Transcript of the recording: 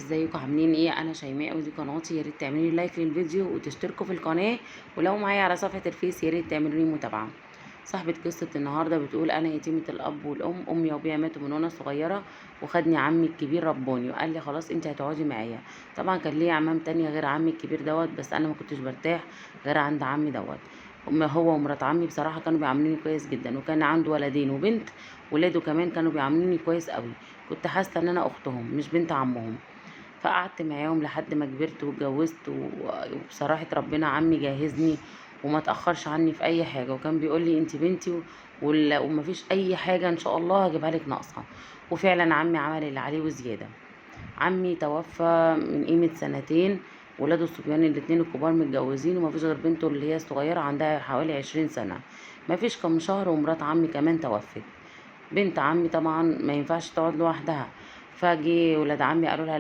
ازيكم عاملين ايه؟ انا شيماء ودي قناتي. يا ريت تعملوا لي لايك للفيديو وتشتركوا في القناه، ولو معايا على صفحه الفيس يا ريت تعملوا لي متابعه. صاحبه قصه النهارده بتقول: انا يتيمه الاب والام، امي وابويا ماتوا من وانا صغيره، وخدني عمي الكبير رباني وقال لي خلاص انت هتقعدي معايا. طبعا كان ليا عمام تانية غير عمي الكبير دوت، بس انا ما كنتش برتاح غير عند عمي دوت. هو ومرات عمي بصراحه كانوا بيعاملوني كويس جدا، وكان عنده ولدين وبنت. ولاده كمان كانوا بيعاملوني كويس قوي. كنت حاسه ان انا اختهم مش بنت عمهم. فقعدت معاهم لحد ما كبرت واتجوزت وبصراحة ربنا عمي جهزني وما تأخرش عني في أي حاجة، وكان بيقول لي انت بنتي ومفيش أي حاجة إن شاء الله هجيبها لك ناقصة. وفعلا عمي عمل اللي عليه وزيادة. عمي توفى من قيمة سنتين. ولاده الصبيان الاتنين الكبار متجوزين، ومفيش غير بنته اللي هي الصغيرة عندها حوالي 20 سنة. مفيش كام شهر ومرات عمي كمان توفت. بنت عمي طبعا ما ينفعش تقعد لوحدها. فجي ولاد عمي قالوا لها